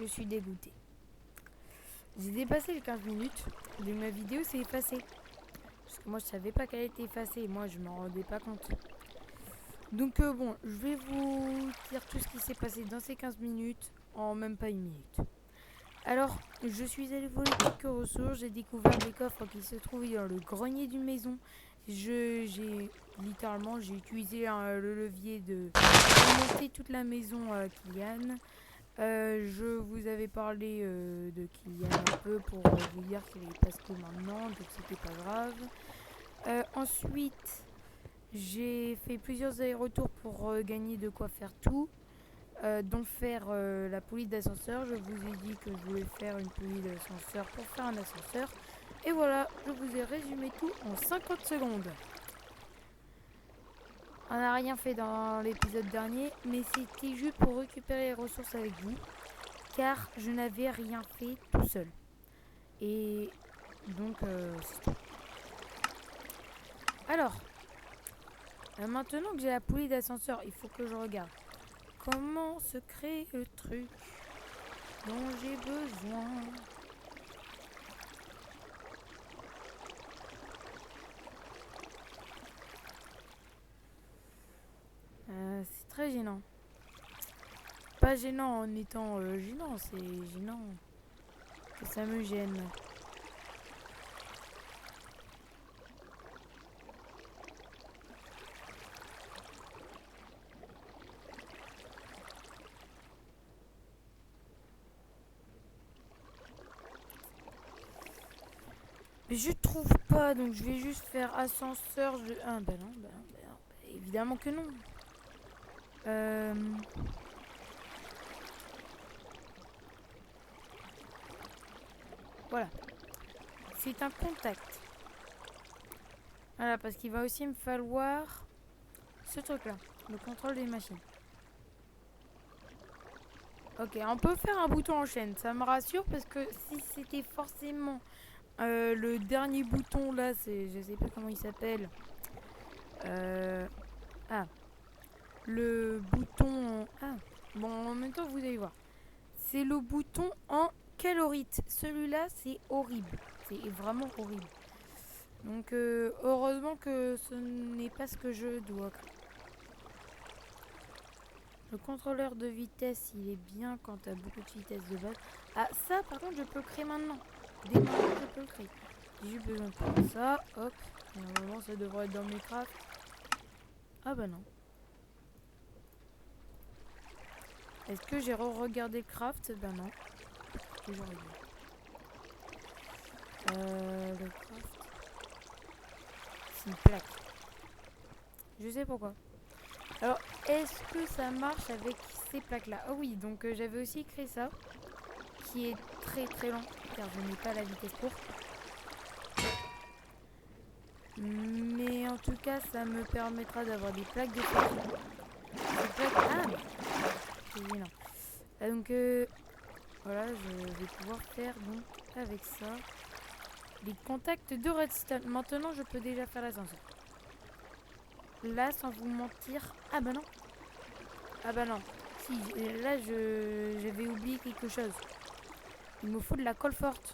je suis dégoûté. J'ai dépassé les 15 minutes, donc ma vidéo s'est effacée. Parce que moi je savais pas qu'elle était effacée, moi je m'en rendais pas compte. Donc bon, je vais vous dire tout ce qui s'est passé dans ces 15 minutes en même pas une minute. Alors, je suis allé voler quelques ressources, j'ai découvert des coffres qui se trouvaient dans le grenier d'une maison. J'ai utilisé le levier de monter toute la maison à Kylian. Je vous avais parlé de Kylian un peu pour vous dire qu'il allait passer maintenant, donc c'était pas grave. Ensuite, j'ai fait plusieurs allers-retours pour gagner de quoi faire tout. Dont faire la poulie d'ascenseur. Je vous ai dit que je voulais faire une poulie d'ascenseur pour faire un ascenseur. Et voilà, je vous ai résumé tout en 50 secondes. On n'a rien fait dans l'épisode dernier, mais c'était juste pour récupérer les ressources avec vous, car je n'avais rien fait tout seul. Et donc, c'est tout. Alors, maintenant que j'ai la poulie d'ascenseur, il faut que je regarde comment se crée le truc dont j'ai besoin. C'est très gênant. Pas gênant en étant gênant, c'est gênant que ça me gêne. Mais je trouve pas, donc je vais juste faire ascenseur. Ah bah non, évidemment que non. Voilà. C'est un contact. Voilà, parce qu'il va aussi me falloir ce truc-là, le contrôle des machines. Ok, on peut faire un bouton en chaîne, ça me rassure parce que si c'était forcément le dernier bouton là, je sais plus comment il s'appelle. Ah, le bouton. Ah, bon, en même temps vous allez voir. C'est le bouton en calorite. Celui-là, c'est horrible. C'est vraiment horrible. Donc, heureusement que ce n'est pas ce que je dois. Le contrôleur de vitesse, il est bien quand tu as beaucoup de vitesse de base. Ah, ça, par contre, je peux le créer maintenant. Dès maintenant, je peux le créer. J'ai juste besoin de prendre ça. Hop. Normalement, ça devrait être dans mes crafts. Ah bah non. Est-ce que j'ai re-regardé le craft? Bah non. Toujours le craft. C'est une plaque. Je sais pourquoi. Alors, est-ce que ça marche avec ces plaques-là? Ah oui, donc j'avais aussi créé ça, qui est très très lent, car je n'ai pas la vitesse pour. Mais en tout cas, ça me permettra d'avoir des plaques de fer. Des plaques... Ah, c'est gênant. Donc, voilà, je vais pouvoir faire donc avec ça des contacts de redstone. Maintenant, je peux déjà faire l'ascenseur. Là, sans vous mentir... Ah bah non. Ah bah non. Si, là, j'avais oublié quelque chose. Il me faut de la colle forte.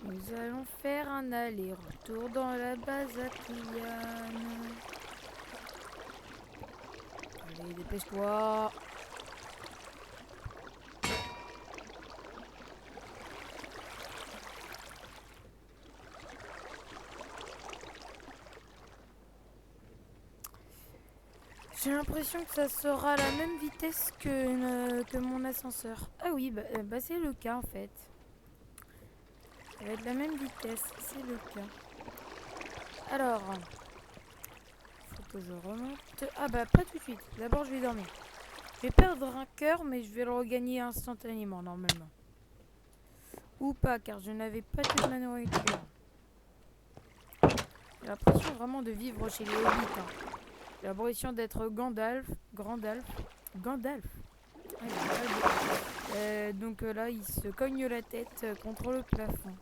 Nous allons faire un aller-retour dans la base à Kylian. Allez, dépêche-toi. J'ai l'impression que ça sera à la même vitesse que mon ascenseur. Ah oui, bah c'est le cas en fait. Ça va être la même vitesse, c'est le cas. Alors, faut que je remonte. Ah bah pas tout de suite. D'abord je vais dormir. Je vais perdre un cœur, mais je vais le regagner instantanément normalement. Ou pas, car je n'avais pas toute ma nourriture. J'ai l'impression vraiment de vivre chez les hobbits. Hein. J'ai l'impression d'être Gandalf. Gandalf. Donc là, il se cogne la tête contre le plafond.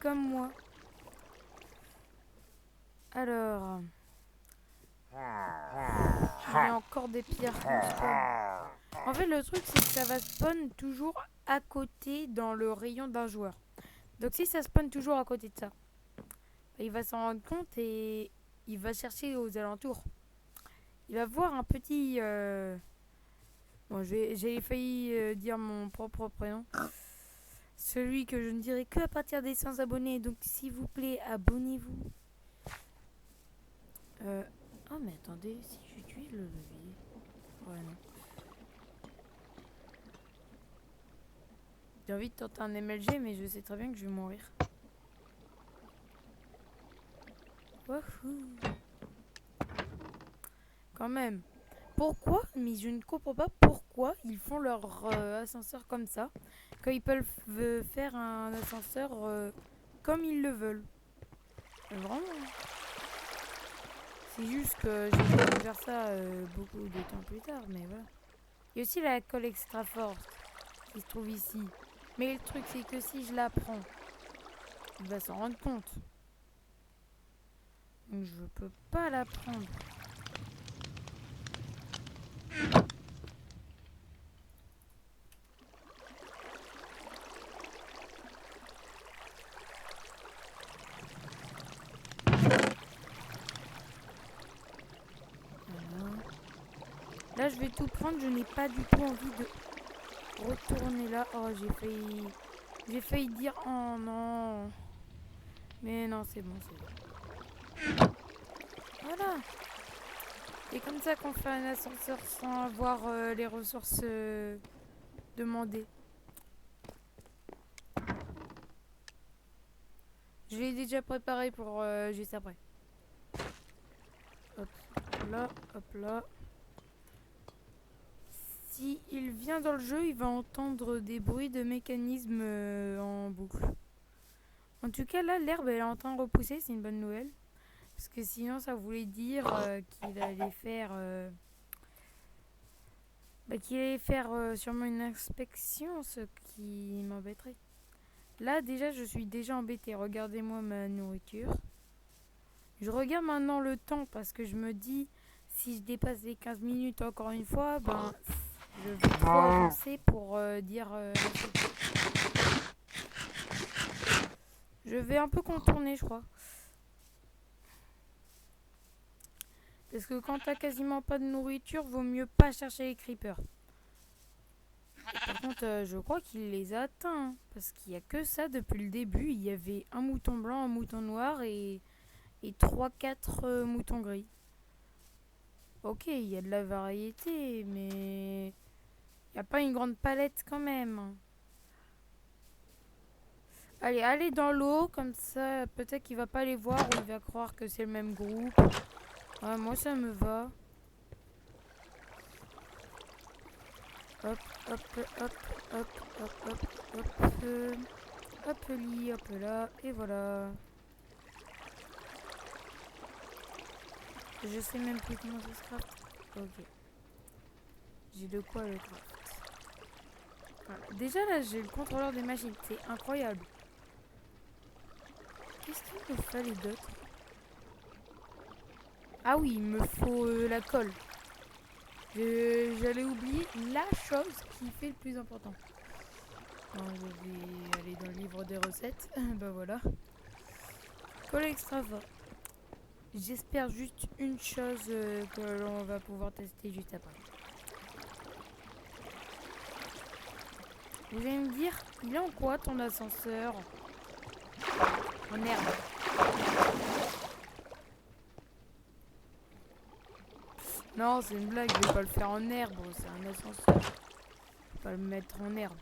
Comme moi. Alors, Il y a encore des pierres qui spawn. En fait, le truc, c'est que ça va spawn toujours à côté dans le rayon d'un joueur. Donc si ça spawn toujours à côté de ça, il va s'en rendre compte et il va chercher aux alentours. Il va voir un petit... Bon, j'ai failli dire mon propre prénom. Celui que je ne dirai que à partir des 100 abonnés. Donc s'il vous plaît, abonnez-vous. Oh mais attendez, si j'utilise le levier... Ouais non. J'ai envie de tenter un MLG mais je sais très bien que je vais mourir. Wouhou. Quand même. Pourquoi? Mais je ne comprends pas pourquoi ils font leur ascenseur comme ça. Quand ils peuvent faire un ascenseur comme ils le veulent. Vraiment. C'est juste que j'ai voulu faire ça beaucoup de temps plus tard, mais voilà. Il y a aussi la colle extra forte qui se trouve ici. Mais le truc c'est que si je la prends, il va s'en rendre compte. Donc je peux pas la prendre. Là, je vais tout prendre. Je n'ai pas du tout envie de retourner là. Oh, j'ai failli dire oh non. Mais non, c'est bon, c'est bon. Voilà. Et comme ça qu'on fait un ascenseur sans avoir les ressources demandées. Je l'ai déjà préparé pour juste après. Hop là, hop là. Si il vient dans le jeu, il va entendre des bruits de mécanismes en boucle. En tout cas, là, l'herbe elle est en train de repousser, c'est une bonne nouvelle. Parce que sinon, ça voulait dire qu'il allait faire, sûrement une inspection, ce qui m'embêterait. Là, déjà, je suis déjà embêtée. Regardez-moi ma nourriture. Je regarde maintenant le temps parce que je me dis, si je dépasse les 15 minutes encore une fois, ben, je vais trop avancer pour dire... je vais un peu contourner, je crois. Parce que quand t'as quasiment pas de nourriture, vaut mieux pas chercher les creepers. Par contre, je crois qu'il les a atteints. Parce qu'il n'y a que ça depuis le début. Il y avait un mouton blanc, un mouton noir et 3-4 moutons gris. Ok, il y a de la variété, mais... il n'y a pas une grande palette quand même. Allez, allez dans l'eau, comme ça, peut-être qu'il va pas les voir ou il va croire que c'est le même groupe. Ouais, moi ça me va. Hop, hop, hop, hop, hop, hop, hop, hop, li, hop là, et voilà. Je sais même plus comment ça se craft. Ok. J'ai de quoi le craft. Voilà. Déjà là, j'ai le contrôleur des machines, c'est incroyable. Qu'est-ce qu'il me fallait d'autre? Ah oui, il me faut la colle. J'allais oublier la chose qui fait le plus important. Alors, je vais aller dans le livre des recettes. Bah voilà. Colle extra fort. J'espère juste une chose que l'on va pouvoir tester juste après. Vous allez me dire, il est en quoi ton ascenseur? En herbe. Non, c'est une blague, je vais pas le faire en herbe, c'est un ascenseur. Je vais pas le mettre en herbe.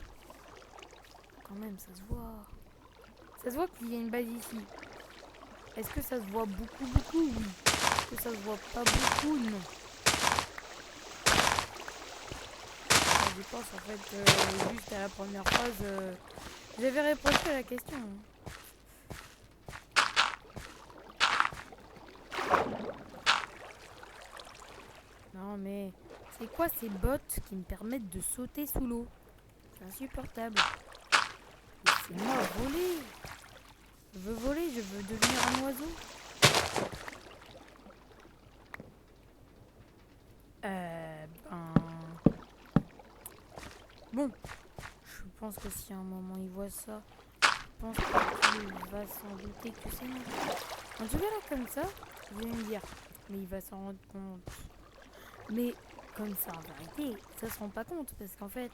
Quand même, ça se voit. Ça se voit qu'il y a une base ici. Est-ce que ça se voit beaucoup? Oui. Est-ce que ça se voit pas beaucoup? Non. Je pense en fait juste à la première phrase, j'avais répondu à la question. Non mais c'est quoi ces bottes qui me permettent de sauter sous l'eau? C'est insupportable. Laissez-moi voler. Je veux voler, je veux devenir un oiseau. Ben... Bon, je pense que si à un moment il voit ça, je pense qu'il va s'en douter que c'est nous. En tout cas, là, comme ça, vous allez me dire, mais il va s'en rendre compte. Mais comme ça, en vérité, ça se rend pas compte, parce qu'en fait,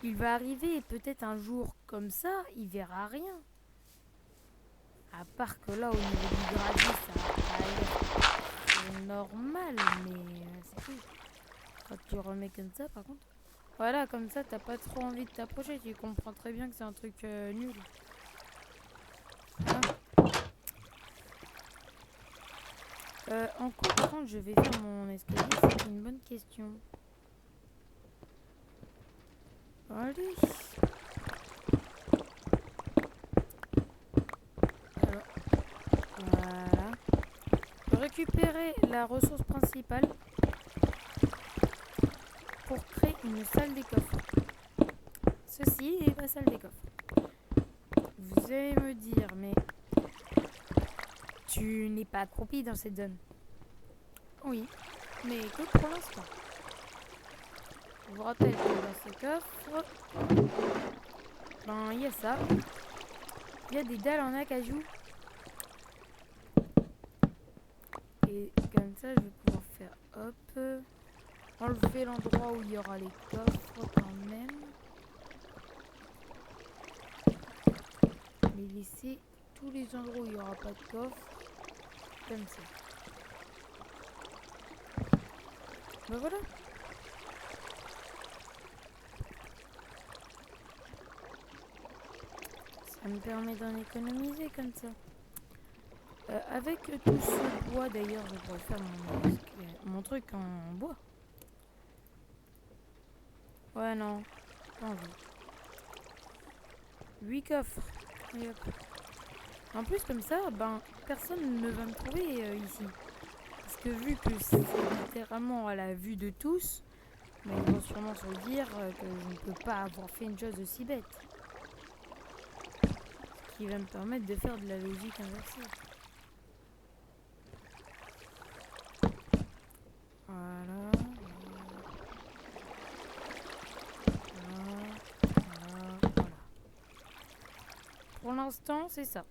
il va arriver et peut-être un jour comme ça, il verra rien. À part que là, au niveau du gravier, ça a l'air normal, mais c'est tout. Quand tu remets comme ça, par contre. Voilà, comme ça, t'as pas trop envie de t'approcher. Tu comprends très bien que c'est un truc nul. Hein. En quoi, par contre, je vais faire mon escalier? C'est une bonne question. Allez. Alors, voilà. Récupérer la ressource principale pour créer une salle des coffres. Ceci est ma salle des coffres. Vous allez me dire, mais tu n'es pas accroupi dans cette zone. Oui, mais que pour l'instant. Je vous rappelle que dans ce coffre, ben il y a ça. Il y a des dalles en acajou. Et comme ça, je vais pouvoir faire hop. Enlever l'endroit où il y aura les coffres quand même. Mais laisser tous les endroits où il n'y aura pas de coffre. Comme ça. Ben voilà. Ça me permet d'en économiser comme ça. Avec tout ce bois d'ailleurs, je pourrais faire mon truc en bois. Ouais, non, pas envie. 8 coffres. Et hop. En plus, comme ça, ben, personne ne va me trouver ici. Parce que vu que c'est littéralement à la vue de tous, ben, ils vont sûrement se dire que je ne peux pas avoir fait une chose aussi bête. Ce qui va me permettre de faire de la logique inversée. Voilà. Voilà. Pour l'instant, c'est ça.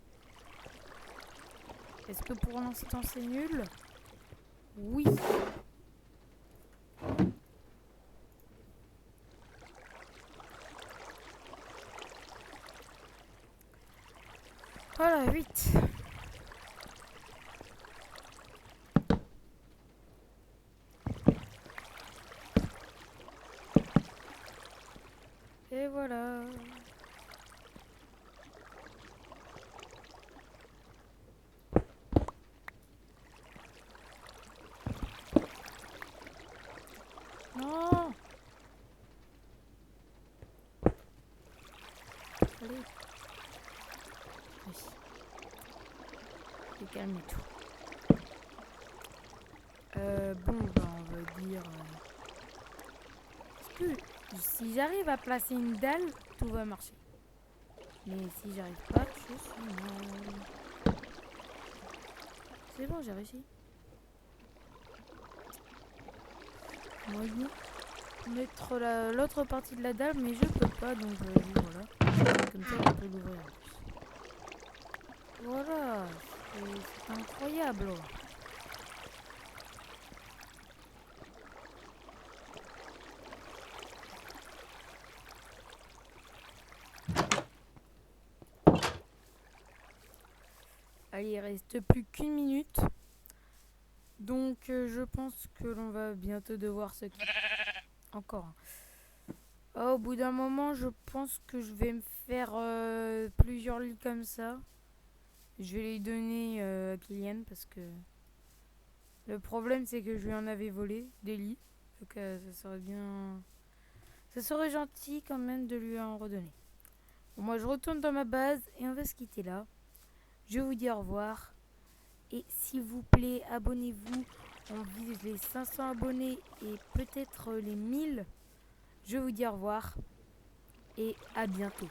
Est-ce que pour l'instant, c'est nul? Oui. Voilà, 8. Et voilà. Non. Allez. Oui. Et calme tout. Bon, ben, on va dire... Est-ce que si j'arrive à placer une dalle, tout va marcher. Mais si j'arrive pas, je suis mal. C'est bon, j'ai réussi. Moi, je vais mettre l'autre partie de la dalle, mais je peux pas, donc voilà. Comme ça, on peut l'ouvrir. Voilà, c'est incroyable. Allez, il reste plus qu'une minute. Donc, je pense que l'on va bientôt devoir se quitter. Encore. Au bout d'un moment, je pense que je vais me faire plusieurs lits comme ça. Je vais les donner à Kylian parce que le problème c'est que je lui en avais volé des lits. Donc ça serait bien... Ça serait gentil quand même de lui en redonner. Bon, moi je retourne dans ma base et on va se quitter là. Je vous dis au revoir. Et s'il vous plaît, abonnez-vous. On vise les 500 abonnés et peut-être les 1000. Je vous dis au revoir et à bientôt.